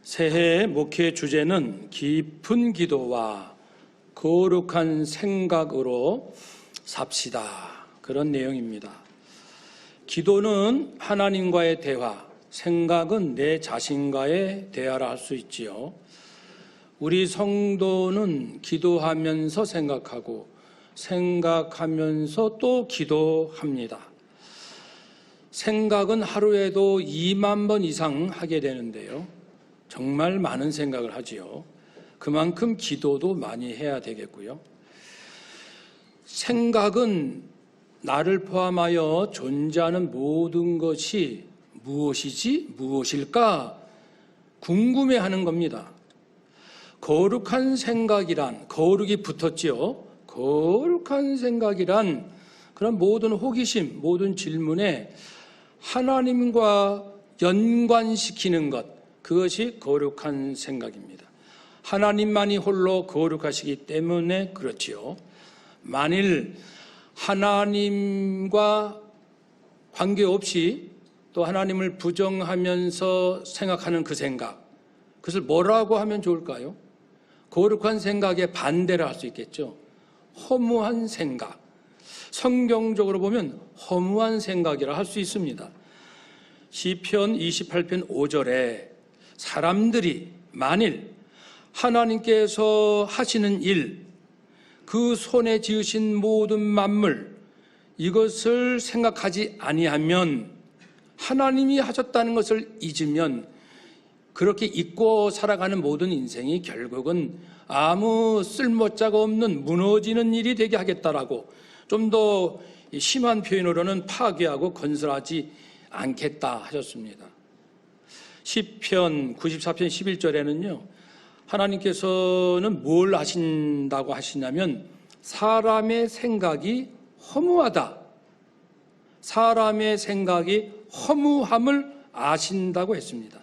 새해 목회 주제는 깊은 기도와 거룩한 생각으로 삽시다. 그런 내용입니다. 기도는 하나님과의 대화, 생각은 내 자신과의 대화라 할 수 있지요. 우리 성도는 기도하면서 생각하고 생각하면서 또 기도합니다. 생각은 하루에도 2만 번 이상 하게 되는데요. 정말 많은 생각을 하지요. 그만큼 기도도 많이 해야 되겠고요. 생각은 나를 포함하여 존재하는 모든 것이 무엇이지? 무엇일까? 궁금해하는 겁니다. 거룩한 생각이란, 거룩이 붙었지요. 거룩한 생각이란 그런 모든 호기심, 모든 질문에 하나님과 연관시키는 것, 그것이 거룩한 생각입니다. 하나님만이 홀로 거룩하시기 때문에 그렇지요. 만일 하나님과 관계없이 또 하나님을 부정하면서 생각하는 그 생각, 그것을 뭐라고 하면 좋을까요? 거룩한 생각에 반대를 할 수 있겠죠. 허무한 생각. 성경적으로 보면 허무한 생각이라 할 수 있습니다. 시편 28편 5절에 사람들이 만일 하나님께서 하시는 일, 그 손에 지으신 모든 만물, 이것을 생각하지 아니하면, 하나님이 하셨다는 것을 잊으면 그렇게 잊고 살아가는 모든 인생이 결국은 아무 쓸모자가 없는 무너지는 일이 되게 하겠다라고, 좀 더 심한 표현으로는 파괴하고 건설하지 않겠다 하셨습니다. 시편 94편 11절에는요, 하나님께서는 뭘 하신다고 하시냐면 사람의 생각이 허무하다. 사람의 생각이 허무함을 아신다고 했습니다.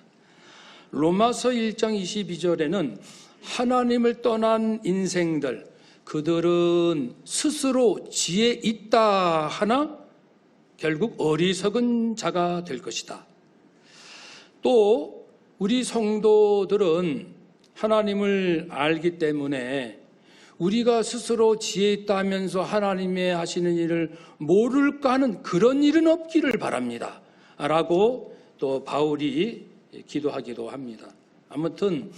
로마서 1장 22절에는 하나님을 떠난 인생들, 그들은 스스로 지혜 있다 하나 결국 어리석은 자가 될 것이다. 또 우리 성도들은 하나님을 알기 때문에 우리가 스스로 지혜 있다 하면서 하나님의 하시는 일을 모를까 하는 그런 일은 없기를 바랍니다 라고 또 바울이 기도하기도 합니다. 아무튼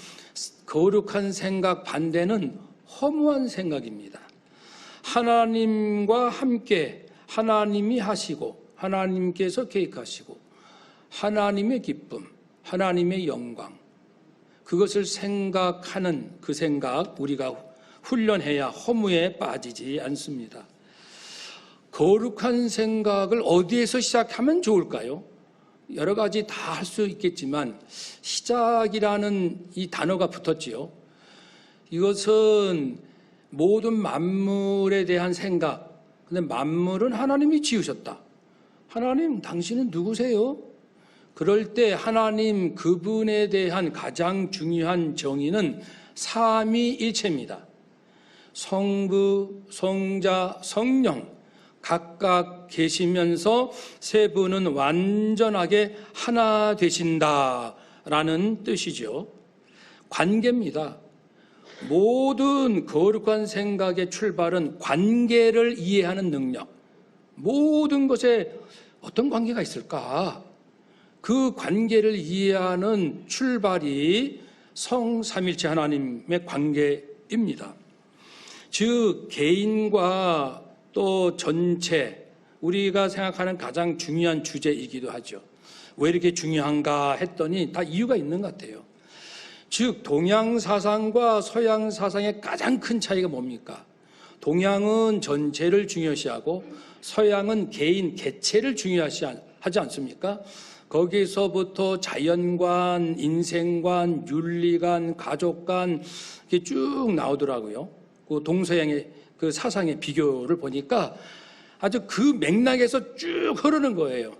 거룩한 생각 반대는 허무한 생각입니다. 하나님과 함께 하나님이 하시고 하나님께서 계획하시고 하나님의 기쁨, 하나님의 영광, 그것을 생각하는 그 생각 우리가 훈련해야 허무에 빠지지 않습니다. 거룩한 생각을 어디에서 시작하면 좋을까요? 여러 가지 다 할 수 있겠지만 시작이라는 이 단어가 붙었지요. 이것은 모든 만물에 대한 생각, 근데 만물은 하나님이 지으셨다. 하나님, 당신은 누구세요? 그럴 때 하나님 그분에 대한 가장 중요한 정의는 삼위일체입니다. 성부, 성자, 성령 각각 계시면서 세 분은 완전하게 하나 되신다라는 뜻이죠. 관계입니다. 모든 거룩한 생각의 출발은 관계를 이해하는 능력. 모든 것에 어떤 관계가 있을까? 그 관계를 이해하는 출발이 성삼일체 하나님의 관계입니다. 즉 개인과 또 전체, 우리가 생각하는 가장 중요한 주제이기도 하죠. 왜 이렇게 중요한가 했더니 다 이유가 있는 것 같아요. 즉 동양 사상과 서양 사상의 가장 큰 차이가 뭡니까? 동양은 전체를 중요시하고 서양은 개인, 개체를 중요하지 않습니까? 거기서부터 자연관, 인생관, 윤리관, 가족관 이렇게 쭉 나오더라고요. 그 동서양의 그 사상의 비교를 보니까 아주 그 맥락에서 쭉 흐르는 거예요.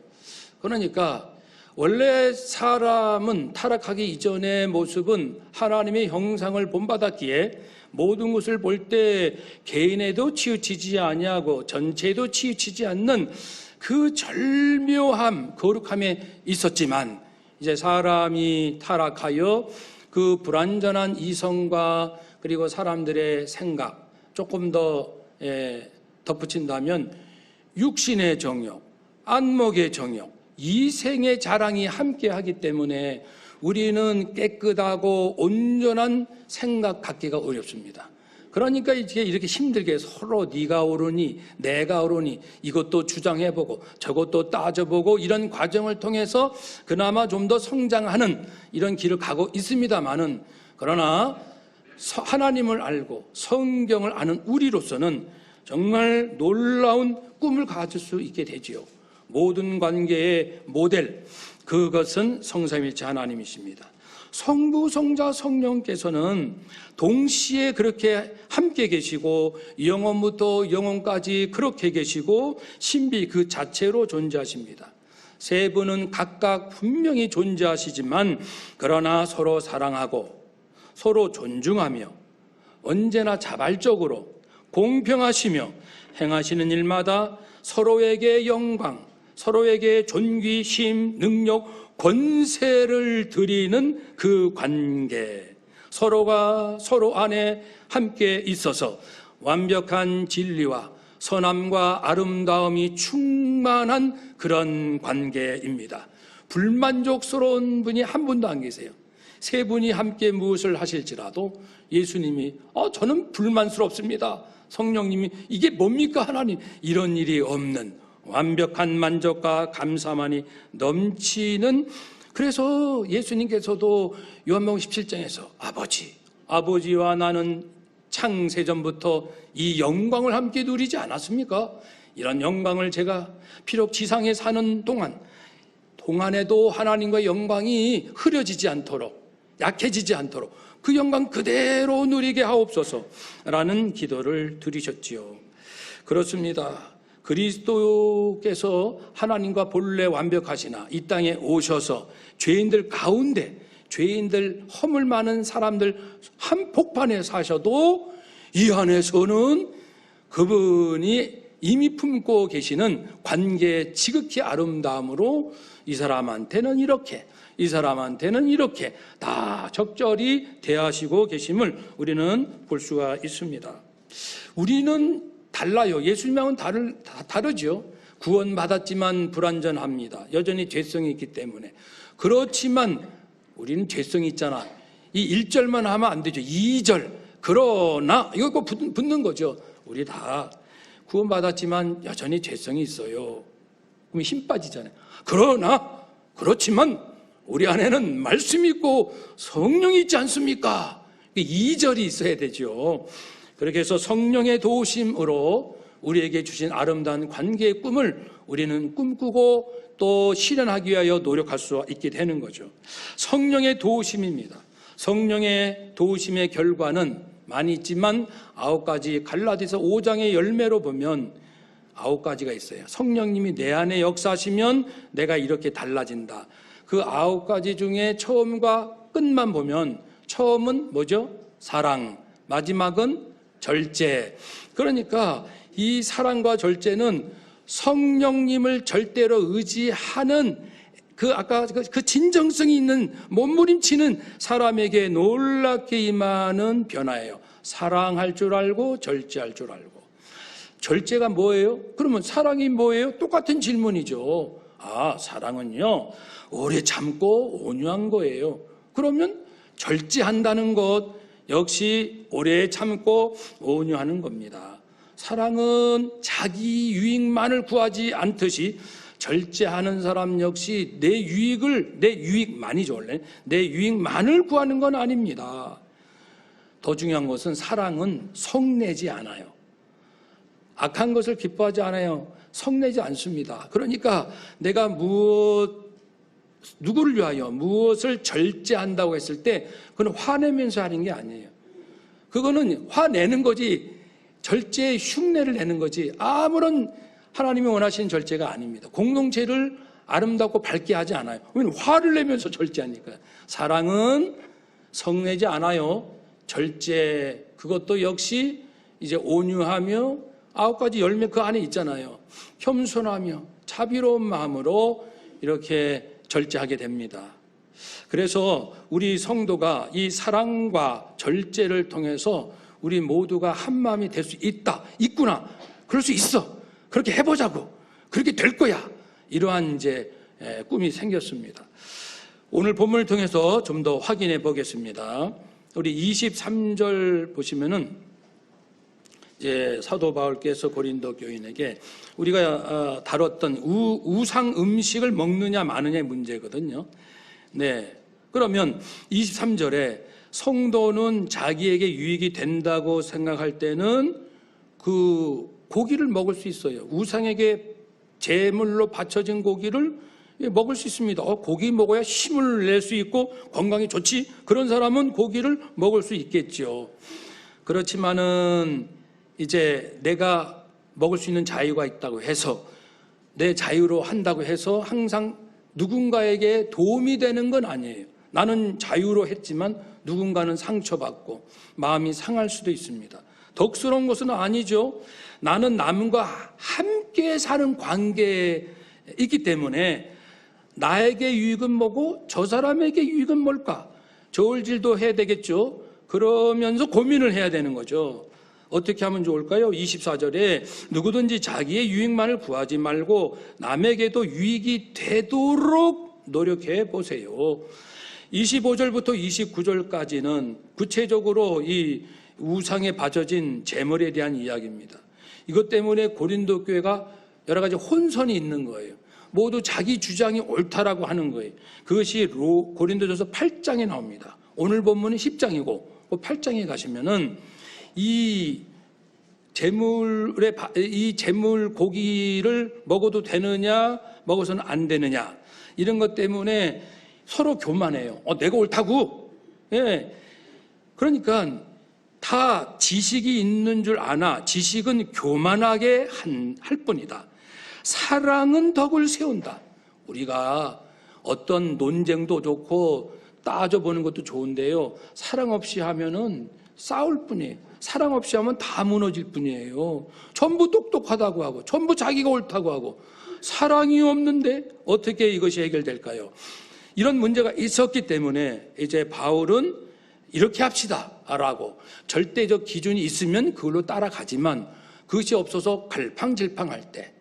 그러니까 원래 사람은 타락하기 이전의 모습은 하나님의 형상을 본받았기에 모든 것을 볼 때 개인에도 치우치지 아니하고 전체에도 치우치지 않는 그 절묘함, 거룩함에 있었지만 이제 사람이 타락하여 그 불완전한 이성과 그리고 사람들의 생각 조금 더 덧붙인다면 육신의 정욕, 안목의 정욕, 이생의 자랑이 함께하기 때문에 우리는 깨끗하고 온전한 생각 갖기가 어렵습니다. 그러니까 이제 이렇게 힘들게 서로 네가 옳으니 내가 옳으니 이것도 주장해보고 저것도 따져보고 이런 과정을 통해서 그나마 좀 더 성장하는 이런 길을 가고 있습니다만은, 그러나 하나님을 알고 성경을 아는 우리로서는 정말 놀라운 꿈을 가질 수 있게 되지요. 모든 관계의 모델, 그것은 성삼일체 하나님이십니다. 성부, 성자, 성령께서는 동시에 그렇게 함께 계시고 영원부터 영원까지 그렇게 계시고 신비 그 자체로 존재하십니다. 세 분은 각각 분명히 존재하시지만 그러나 서로 사랑하고 서로 존중하며 언제나 자발적으로 공평하시며 행하시는 일마다 서로에게 영광, 서로에게 존귀심, 능력, 권세를 드리는 그 관계, 서로가 서로 안에 함께 있어서 완벽한 진리와 선함과 아름다움이 충만한 그런 관계입니다. 불만족스러운 분이 한 분도 안 계세요. 세 분이 함께 무엇을 하실지라도 예수님이 저는 불만스럽습니다, 성령님이 이게 뭡니까 하나님, 이런 일이 없는 완벽한 만족과 감사만이 넘치는, 그래서 예수님께서도 요한복음 17장에서 아버지와 나는 창세전부터 이 영광을 함께 누리지 않았습니까? 이런 영광을 제가 비록 지상에 사는 동안에도 하나님과의 영광이 흐려지지 않도록, 약해지지 않도록 그 영광 그대로 누리게 하옵소서라는 기도를 드리셨지요. 그렇습니다. 그리스도께서 하나님과 본래 완벽하시나 이 땅에 오셔서 죄인들 가운데, 죄인들 허물 많은 사람들 한복판에 사셔도 이 안에서는 그분이 이미 품고 계시는 관계의 지극히 아름다움으로 이 사람한테는 이렇게, 이 사람한테는 이렇게 다 적절히 대하시고 계심을 우리는 볼 수가 있습니다. 우리는 달라요. 예수님하고는 다르죠. 구원받았지만 불완전합니다. 여전히 죄성이 있기 때문에. 그렇지만 우리는 죄성이 있잖아. 이 1절만 하면 안 되죠. 2절. 그러나 이거 꼭 붙는 거죠. 우리 다 구원받았지만 여전히 죄성이 있어요. 그럼 힘 빠지잖아요. 그렇지만 우리 안에는 말씀이 있고 성령이 있지 않습니까? 2절이 있어야 되죠. 그렇게 해서 성령의 도우심으로 우리에게 주신 아름다운 관계의 꿈을 우리는 꿈꾸고 또 실현하기 위하여 노력할 수 있게 되는 거죠. 성령의 도우심입니다. 성령의 도우심의 결과는 많이 있지만 9가지, 갈라디아서 5장의 열매로 보면 9가지가 있어요. 성령님이 내 안에 역사하시면 내가 이렇게 달라진다. 그 9가지 중에 처음과 끝만 보면 처음은 뭐죠? 사랑, 마지막은 절제. 그러니까 이 사랑과 절제는 성령님을 절대로 의지하는 아까 그 진정성이 있는 몸부림치는 사람에게 놀랍게 임하는 변화예요. 사랑할 줄 알고 절제할 줄 알고. 절제가 뭐예요? 그러면 사랑이 뭐예요? 똑같은 질문이죠. 사랑은요, 오래 참고 온유한 거예요. 그러면 절제한다는 것 역시 오래 참고 온유하는 겁니다. 사랑은 자기 유익만을 구하지 않듯이 절제하는 사람 역시 내 유익만이죠, 원래. 내 유익만을 구하는 건 아닙니다. 더 중요한 것은 사랑은 성내지 않아요. 악한 것을 기뻐하지 않아요. 성내지 않습니다. 그러니까 내가 누구를 위하여 무엇을 절제한다고 했을 때 그건 화내면서 하는 게 아니에요. 그거는 화내는 거지, 절제의 흉내를 내는 거지 아무런 하나님이 원하시는 절제가 아닙니다. 공동체를 아름답고 밝게 하지 않아요. 왜냐하면 화를 내면서 절제하니까. 사랑은 성내지 않아요. 절제, 그것도 역시 이제 온유하며 9가지 열매 그 안에 있잖아요. 겸손하며 자비로운 마음으로 이렇게 절제하게 됩니다. 그래서 우리 성도가 이 사랑과 절제를 통해서 우리 모두가 한 마음이 될 수 있구나. 그럴 수 있어. 그렇게 해보자고. 그렇게 될 거야. 이러한 이제 꿈이 생겼습니다. 오늘 본문을 통해서 좀 더 확인해 보겠습니다. 우리 23절 보시면은 이제 사도 바울께서 고린도 교인에게 우리가 다뤘던 우상 음식을 먹느냐 마느냐의 문제거든요. 네. 그러면 23절에 성도는 자기에게 유익이 된다고 생각할 때는 그 고기를 먹을 수 있어요. 우상에게 제물로 바쳐진 고기를 먹을 수 있습니다. 고기 먹어야 힘을 낼 수 있고 건강이 좋지. 그런 사람은 고기를 먹을 수 있겠죠. 그렇지만은 이제 내가 먹을 수 있는 자유가 있다고 해서 내 자유로 한다고 해서 항상 누군가에게 도움이 되는 건 아니에요. 나는 자유로 했지만 누군가는 상처받고 마음이 상할 수도 있습니다. 덕스러운 것은 아니죠. 나는 남과 함께 사는 관계에 있기 때문에 나에게 유익은 뭐고 저 사람에게 유익은 뭘까? 저울질도 해야 되겠죠. 그러면서 고민을 해야 되는 거죠. 어떻게 하면 좋을까요? 24절에 누구든지 자기의 유익만을 구하지 말고 남에게도 유익이 되도록 노력해 보세요. 25절부터 29절까지는 구체적으로 이 우상에 바쳐진 제물에 대한 이야기입니다. 이것 때문에 고린도 교회가 여러 가지 혼선이 있는 거예요. 모두 자기 주장이 옳다라고 하는 거예요. 그것이 고린도전서 8장에 나옵니다. 오늘 본문은 10장이고 8장에 가시면은 이 제물 고기를 먹어도 되느냐 먹어서는 안 되느냐 이런 것 때문에 서로 교만해요. 내가 옳다고. 예. 그러니까 다 지식이 있는 줄 아나 지식은 교만하게 할 뿐이다. 사랑은 덕을 세운다. 우리가 어떤 논쟁도 좋고 따져보는 것도 좋은데요. 사랑 없이 하면은 싸울 뿐이에요. 사랑 없이 하면 다 무너질 뿐이에요. 전부 똑똑하다고 하고 전부 자기가 옳다고 하고 사랑이 없는데 어떻게 이것이 해결될까요? 이런 문제가 있었기 때문에 이제 바울은 이렇게 합시다 라고 절대적 기준이 있으면 그걸로 따라가지만 그것이 없어서 갈팡질팡할 때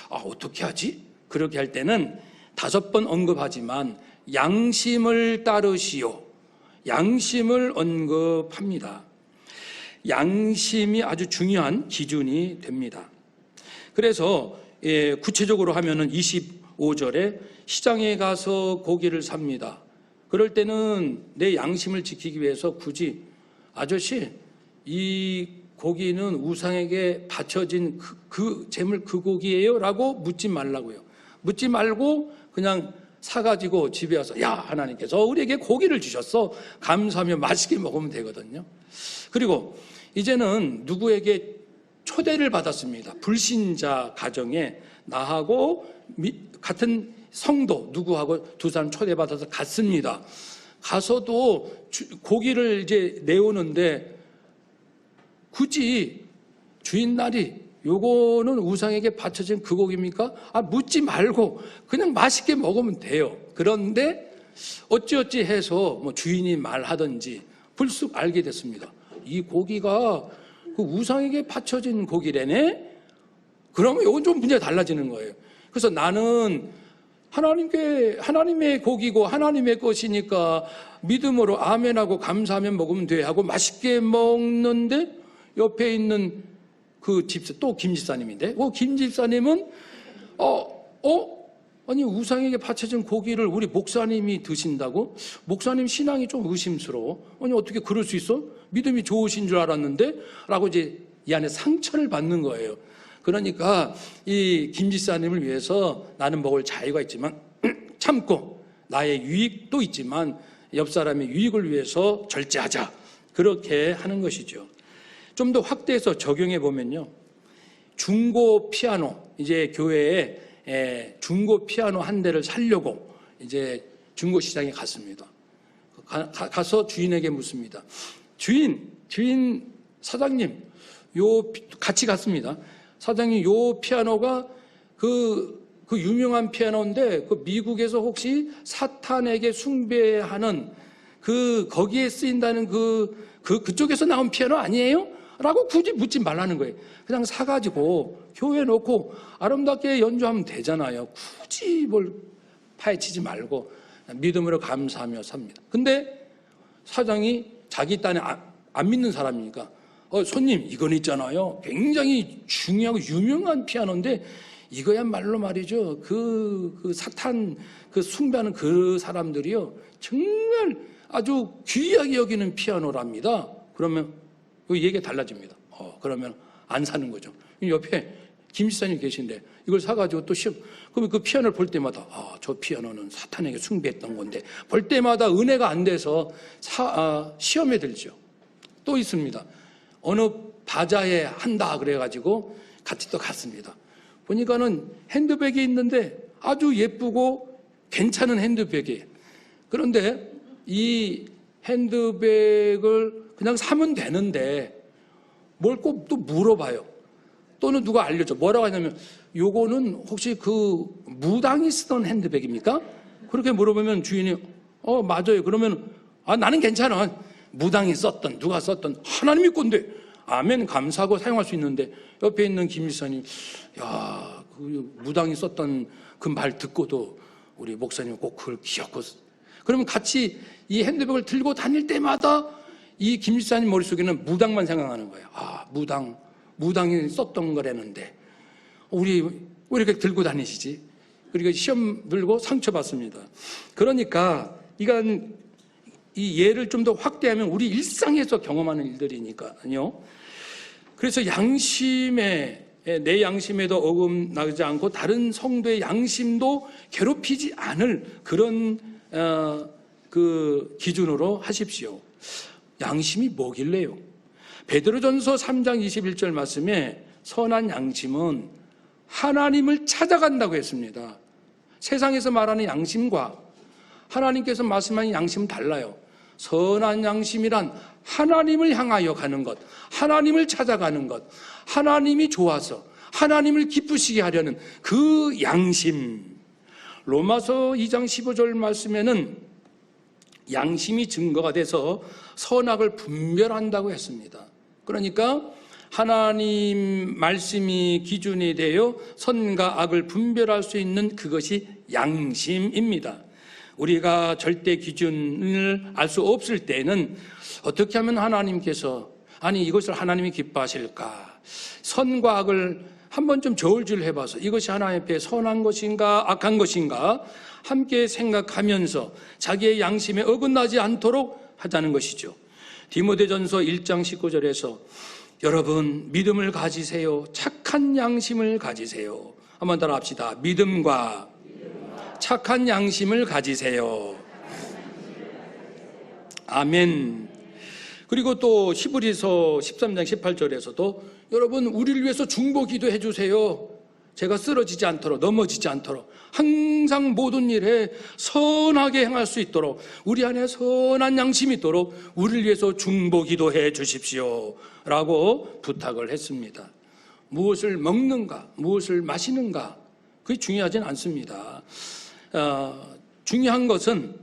어떻게 하지? 그렇게 할 때는 5번 언급하지만 양심을 따르시오. 양심을 언급합니다. 양심이 아주 중요한 기준이 됩니다. 그래서 구체적으로 하면은 25절에 시장에 가서 고기를 삽니다. 그럴 때는 내 양심을 지키기 위해서 굳이 아저씨 이 고기는 우상에게 바쳐진 그 제물 그 고기예요? 라고 묻지 말라고요. 묻지 말고 그냥 사가지고 집에 와서 야 하나님께서 우리에게 고기를 주셨어. 감사하며 맛있게 먹으면 되거든요. 그리고 이제는 누구에게 초대를 받았습니다. 불신자 가정에 나하고 같은 성도 누구하고 두 사람 초대받아서 갔습니다. 가서도 고기를 이제 내오는데 굳이 주인날이 요거는 우상에게 바쳐진 그 고기입니까? 묻지 말고 그냥 맛있게 먹으면 돼요. 그런데 어찌어찌 해서 뭐 주인이 말하든지 불쑥 알게 됐습니다. 이 고기가 그 우상에게 바쳐진 고기래네? 그러면 이건 좀 문제가 달라지는 거예요. 그래서 나는 하나님의 고기고 하나님의 것이니까 믿음으로 아멘하고 감사하면 먹으면 돼 하고 맛있게 먹는데 옆에 있는 그 집사, 또 김 집사님인데, 김 집사님은, 아니, 우상에게 바쳐진 고기를 우리 목사님이 드신다고? 목사님 신앙이 좀 의심스러워. 아니, 어떻게 그럴 수 있어? 믿음이 좋으신 줄 알았는데? 라고 이제 이 안에 상처를 받는 거예요. 그러니까 이 김 집사님을 위해서 나는 먹을 자유가 있지만, 참고 나의 유익도 있지만, 옆 사람의 유익을 위해서 절제하자. 그렇게 하는 것이죠. 좀 더 확대해서 적용해 보면요. 중고 피아노, 이제 교회에 중고 피아노 한 대를 사려고 이제 중고 시장에 갔습니다. 가서 주인에게 묻습니다. 주인 사장님, 같이 갔습니다. 사장님, 요 피아노가 그 그 유명한 피아노인데 그 미국에서 혹시 사탄에게 숭배하는 거기에 쓰인다는 그쪽에서 나온 피아노 아니에요? 라고 굳이 묻지 말라는 거예요. 그냥 사가지고 교회에 놓고 아름답게 연주하면 되잖아요. 굳이 뭘 파헤치지 말고 믿음으로 감사하며 삽니다. 근데 사장이 자기 딴에 안 믿는 사람이니까 손님 이건 있잖아요. 굉장히 중요하고 유명한 피아노인데 이거야말로 말이죠. 그 사탄 숭배하는 그 사람들이요. 정말 아주 귀하게 여기는 피아노랍니다. 그러면 얘기가 달라집니다. 그러면 안 사는 거죠. 옆에 김 지사님 계신데 이걸 사가지고 또 그러면 그 피아노를 볼 때마다 저 피아노는 사탄에게 숭배했던 건데 볼 때마다 은혜가 안 돼서 시험에 들죠. 또 있습니다. 어느 바자회 한다 그래가지고 같이 또 갔습니다. 보니까는 핸드백이 있는데 아주 예쁘고 괜찮은 핸드백이에요. 그런데 이 핸드백을 그냥 사면 되는데 뭘 꼭 또 물어봐요. 또는 누가 알려줘. 뭐라고 하냐면 요거는 혹시 그 무당이 쓰던 핸드백입니까? 그렇게 물어보면 주인이 맞아요. 그러면 나는 괜찮아. 무당이 썼던 누가 썼던 하나님이 건데 아멘 감사하고 사용할 수 있는데 옆에 있는 김 지사님 그 무당이 썼던 그 말 듣고도 우리 목사님 꼭 그걸 기억하고 그러면 같이 이 핸드백을 들고 다닐 때마다 이 김 지사님 머릿속에는 무당만 생각하는 거예요. 무당이 썼던 거라는데 우리 왜 이렇게 들고 다니시지? 그리고 시험 들고 상처받습니다. 그러니까 이건 이 예를 좀 더 확대하면 우리 일상에서 경험하는 일들이니까요. 그래서 내 양심에도 어긋나지 않고 다른 성도의 양심도 괴롭히지 않을 그런 그 기준으로 하십시오. 양심이 뭐길래요? 베드로전서 3장 21절 말씀에 선한 양심은 하나님을 찾아간다고 했습니다. 세상에서 말하는 양심과 하나님께서 말씀하는 양심은 달라요. 선한 양심이란 하나님을 향하여 가는 것, 하나님을 찾아가는 것, 하나님이 좋아서 하나님을 기쁘시게 하려는 그 양심. 로마서 2장 15절 말씀에는 양심이 증거가 돼서 선악을 분별한다고 했습니다. 그러니까 하나님 말씀이 기준이 되어 선과 악을 분별할 수 있는 그것이 양심입니다. 우리가 절대 기준을 알 수 없을 때는 어떻게 하면 하나님께서 이것을 하나님이 기뻐하실까? 선과 악을 한번 좀 저울질 해봐서 이것이 하나님 앞에 선한 것인가 악한 것인가 함께 생각하면서 자기의 양심에 어긋나지 않도록 하자는 것이죠. 디모데전서 1장 19절에서 여러분 믿음을 가지세요. 착한 양심을 가지세요. 한번 따라 합시다. 믿음과 착한 양심을 가지세요. 아멘. 그리고 또 히브리서 13장 18절에서도 여러분 우리를 위해서 중보 기도해 주세요. 제가 쓰러지지 않도록 넘어지지 않도록 항상 모든 일에 선하게 행할 수 있도록 우리 안에 선한 양심이 있도록 우리를 위해서 중보 기도해 주십시오 라고 부탁을 했습니다. 무엇을 먹는가 무엇을 마시는가 그게 중요하진 않습니다. 중요한 것은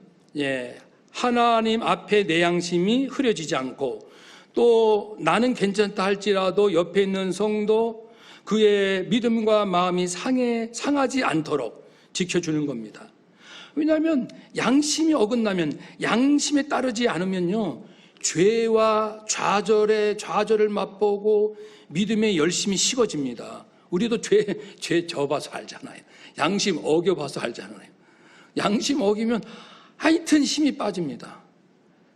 하나님 앞에 내 양심이 흐려지지 않고 또 나는 괜찮다 할지라도 옆에 있는 성도 그의 믿음과 마음이 상하지 않도록 지켜주는 겁니다. 왜냐하면 양심이 어긋나면 양심에 따르지 않으면요 죄와 좌절을 맛보고 믿음의 열심이 식어집니다. 우리도 죄 져봐서 알잖아요. 양심 어겨봐서 알잖아요. 양심 어기면 하여튼 힘이 빠집니다.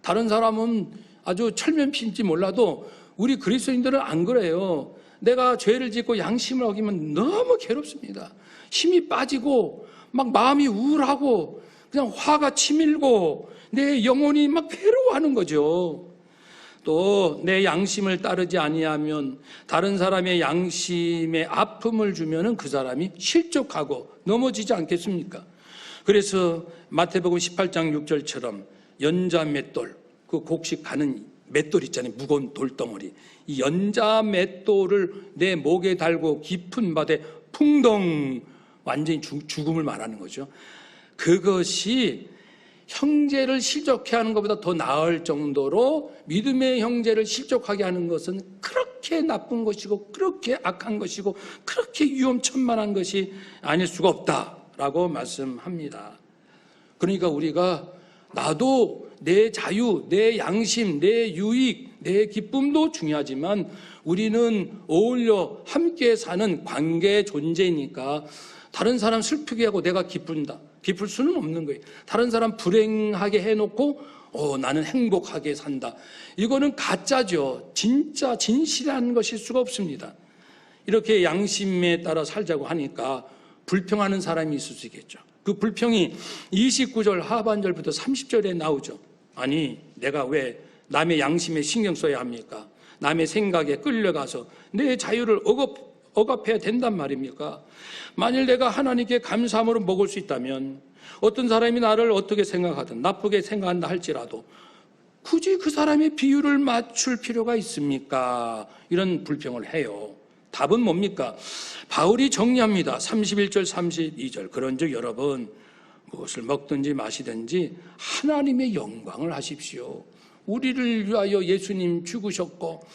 다른 사람은 아주 철면피인지 몰라도 우리 그리스도인들은 안 그래요. 내가 죄를 짓고 양심을 어기면 너무 괴롭습니다. 힘이 빠지고 막 마음이 우울하고 그냥 화가 치밀고 내 영혼이 막 괴로워하는 거죠. 또 내 양심을 따르지 아니하면 다른 사람의 양심에 아픔을 주면은 그 사람이 실족하고 넘어지지 않겠습니까? 그래서 마태복음 18장 6절처럼 연자 맷돌, 그 곡식 가는 맷돌 있잖아요. 무거운 돌덩어리. 이 연자 맷돌을 내 목에 달고 깊은 바다에 풍덩 완전히 죽음을 말하는 거죠. 그것이 형제를 실족해 하는 것보다 더 나을 정도로 믿음의 형제를 실족하게 하는 것은 그렇게 나쁜 것이고 그렇게 악한 것이고 그렇게 위험천만한 것이 아닐 수가 없다라고 말씀합니다. 그러니까 우리가 나도 내 자유, 내 양심, 내 유익, 내 기쁨도 중요하지만 우리는 어울려 함께 사는 관계 존재니까 다른 사람 슬프게 하고 내가 기쁠 수는 없는 거예요. 다른 사람 불행하게 해놓고 나는 행복하게 산다. 이거는 가짜죠. 진짜 진실한 것일 수가 없습니다. 이렇게 양심에 따라 살자고 하니까 불평하는 사람이 있을 수 있겠죠. 그 불평이 29절 하반절부터 30절에 나오죠. 아니 내가 왜 남의 양심에 신경 써야 합니까? 남의 생각에 끌려가서 내 자유를 억압해야 된단 말입니까? 만일 내가 하나님께 감사함으로 먹을 수 있다면 어떤 사람이 나를 어떻게 생각하든 나쁘게 생각한다 할지라도 굳이 그 사람의 비율을 맞출 필요가 있습니까? 이런 불평을 해요. 답은 뭡니까? 바울이 정리합니다. 31절 32절 그런즉 여러분 무엇을 먹든지 마시든지 하나님의 영광을 하십시오. 우리를 위하여 예수님 죽으셨고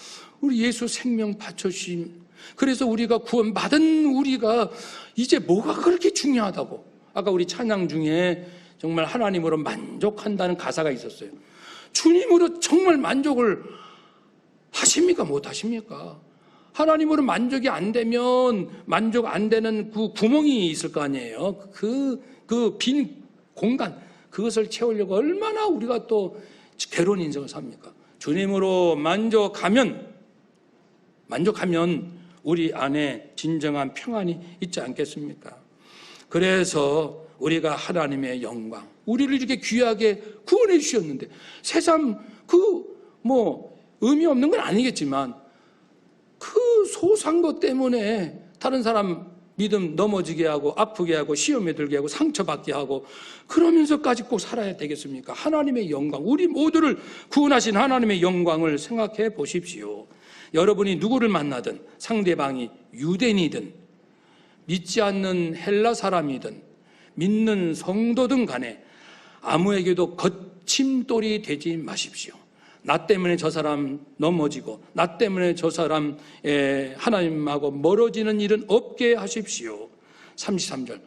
우리 예수 생명 바쳐주심, 그래서 우리가 구원받은 우리가 이제 뭐가 그렇게 중요하다고. 아까 우리 찬양 중에 정말 하나님으로 만족한다는 가사가 있었어요. 주님으로 정말 만족을 하십니까? 못 하십니까? 하나님으로 만족이 안 되면 만족 안 되는 그 구멍이 있을 거 아니에요. 그 빈 공간, 그것을 채우려고 얼마나 우리가 또 괴로운 인생을 삽니까? 주님으로 만족하면 우리 안에 진정한 평안이 있지 않겠습니까? 그래서 우리가 하나님의 영광, 우리를 이렇게 귀하게 구원해 주셨는데 세상 의미 없는 건 아니겠지만 그 소소한 것 때문에 다른 사람 믿음 넘어지게 하고 아프게 하고 시험에 들게 하고 상처받게 하고 그러면서까지 꼭 살아야 되겠습니까? 하나님의 영광, 우리 모두를 구원하신 하나님의 영광을 생각해 보십시오. 여러분이 누구를 만나든 상대방이 유대인이든 믿지 않는 헬라 사람이든 믿는 성도든 간에 아무에게도 거침돌이 되지 마십시오. 나 때문에 저 사람 넘어지고 나 때문에 저 사람 하나님하고 멀어지는 일은 없게 하십시오. 33절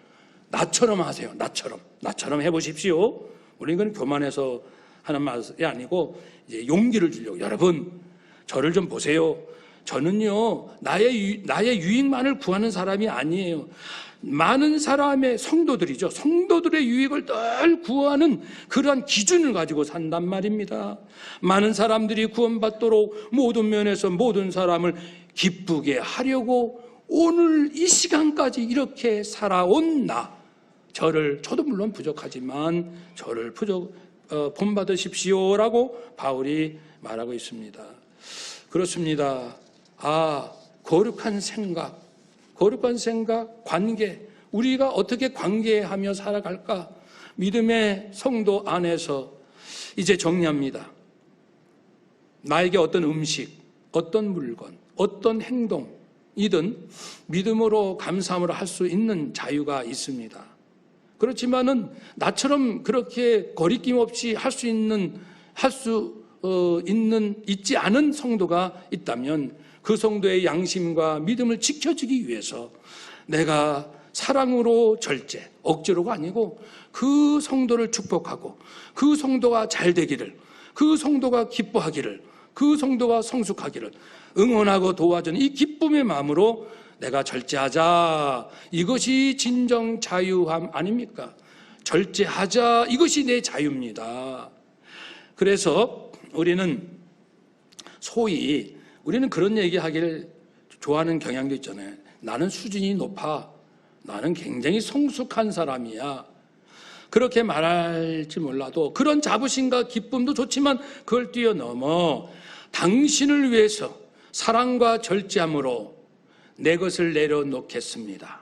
나처럼 하세요. 나처럼 해보십시오. 우리는 그건 교만해서 하는 말이 아니고 이제 용기를 주려고. 여러분 저를 좀 보세요. 저는요 나의 유익만을 구하는 사람이 아니에요. 많은 사람의 성도들이죠. 성도들의 유익을 늘 구하는 그러한 기준을 가지고 산단 말입니다. 많은 사람들이 구원받도록 모든 면에서 모든 사람을 기쁘게 하려고 오늘 이 시간까지 이렇게 살아온 저도 물론 부족하지만 저를 본받으십시오라고 바울이 말하고 있습니다. 그렇습니다. 거룩한 생각, 관계, 우리가 어떻게 관계하며 살아갈까? 믿음의 성도 안에서 이제 정리합니다. 나에게 어떤 음식, 어떤 물건, 어떤 행동이든 믿음으로 감사함으로 할 수 있는 자유가 있습니다. 그렇지만은 나처럼 그렇게 거리낌 없이 있지 않은 성도가 있다면 그 성도의 양심과 믿음을 지켜주기 위해서 내가 사랑으로 억지로가 아니고 그 성도를 축복하고 그 성도가 잘 되기를, 그 성도가 기뻐하기를, 그 성도가 성숙하기를 응원하고 도와주는 이 기쁨의 마음으로 내가 절제하자. 이것이 진정 자유함 아닙니까? 절제하자. 이것이 내 자유입니다. 그래서 우리는 그런 얘기하기를 좋아하는 경향도 있잖아요. 나는 수준이 높아. 나는 굉장히 성숙한 사람이야. 그렇게 말할지 몰라도 그런 자부심과 기쁨도 좋지만 그걸 뛰어넘어 당신을 위해서 사랑과 절제함으로 내 것을 내려놓겠습니다.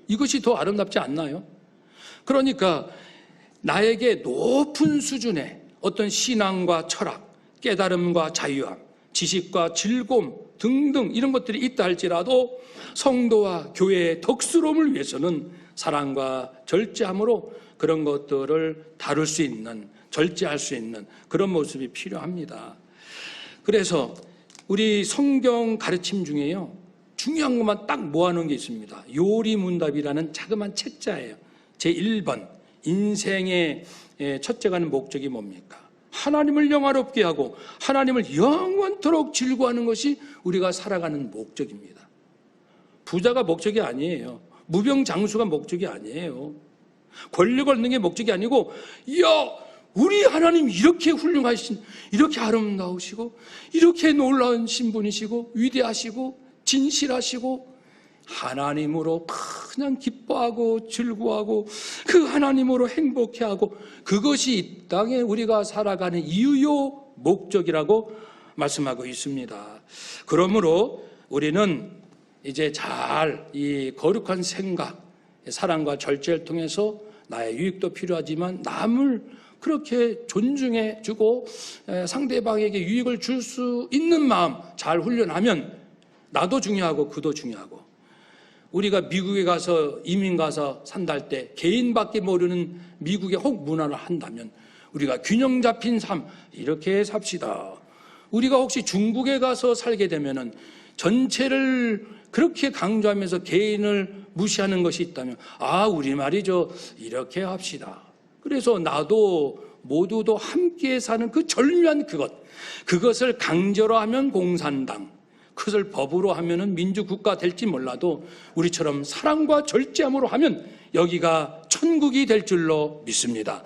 이것이 더 아름답지 않나요? 그러니까 나에게 높은 수준의 어떤 신앙과 철학, 깨달음과 자유함, 지식과 즐거움 등등 이런 것들이 있다 할지라도 성도와 교회의 덕스러움을 위해서는 사랑과 절제함으로 그런 것들을 다룰 수 있는, 절제할 수 있는 그런 모습이 필요합니다. 그래서 우리 성경 가르침 중에요, 중요한 것만 딱 모아놓은 게 있습니다. 요리문답이라는 자그마한 책자예요. 제1번, 인생의 첫째 가는 목적이 뭡니까? 하나님을 영화롭게 하고 하나님을 영원토록 즐거워하는 것이 우리가 살아가는 목적입니다. 부자가 목적이 아니에요. 무병장수가 목적이 아니에요. 권력을 얻는 게 목적이 아니고, 우리 하나님 이렇게 훌륭하신, 이렇게 아름다우시고 이렇게 놀라운 신분이시고 위대하시고 진실하시고 하나님으로 그냥 기뻐하고 즐거워하고 그 하나님으로 행복해하고, 그것이 이 땅에 우리가 살아가는 이유요 목적이라고 말씀하고 있습니다. 그러므로 우리는 이제 잘 이 거룩한 생각, 사랑과 절제를 통해서 나의 유익도 필요하지만 남을 그렇게 존중해 주고 상대방에게 유익을 줄 수 있는 마음 잘 훈련하면 나도 중요하고 그도 중요하고, 우리가 미국에 가서 이민 가서 산다 할 때 개인밖에 모르는 미국의 혹 문화를 한다면 우리가 균형 잡힌 삶 이렇게 삽시다. 우리가 혹시 중국에 가서 살게 되면은 전체를 그렇게 강조하면서 개인을 무시하는 것이 있다면 우리 말이죠, 이렇게 합시다. 그래서 나도 모두도 함께 사는 그 절묘한 그것을 강제로 하면 공산당, 그것을 법으로 하면은 민주국가 될지 몰라도 우리처럼 사랑과 절제함으로 하면 여기가 천국이 될 줄로 믿습니다.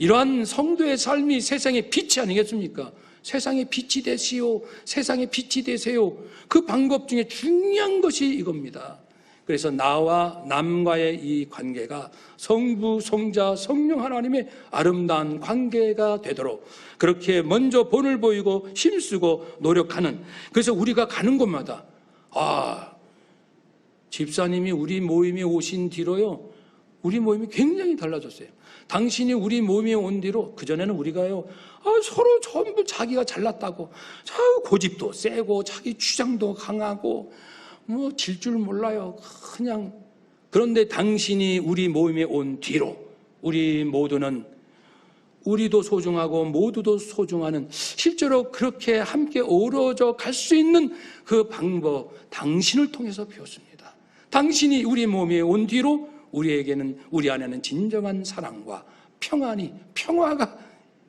이러한 성도의 삶이 세상의 빛이 아니겠습니까? 세상의 빛이 되시오, 세상의 빛이 되세요. 그 방법 중에 중요한 것이 이겁니다. 그래서 나와 남과의 이 관계가 성부, 성자, 성령 하나님의 아름다운 관계가 되도록 그렇게 먼저 본을 보이고 힘쓰고 노력하는, 그래서 우리가 가는 곳마다 집사님이 우리 모임에 오신 뒤로요, 우리 모임이 굉장히 달라졌어요. 당신이 우리 모임에 온 뒤로, 그전에는 우리가요 서로 전부 자기가 잘났다고 고집도 세고 자기 주장도 강하고 질 줄 몰라요 그냥. 그런데 당신이 우리 모임에 온 뒤로 우리 모두는 우리도 소중하고 모두도 소중하는, 실제로 그렇게 함께 어우러져 갈 수 있는 그 방법 당신을 통해서 배웠습니다. 당신이 우리 모임에 온 뒤로 우리 안에는 진정한 사랑과 평화가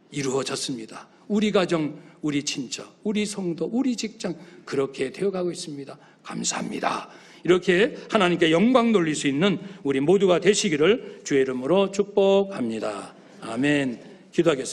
이루어졌습니다. 우리 가정, 우리 친척, 우리 성도, 우리 직장 그렇게 되어가고 있습니다. 감사합니다. 이렇게 하나님께 영광 돌릴 수 있는 우리 모두가 되시기를 주의 이름으로 축복합니다. 아멘. 기도하겠습니다.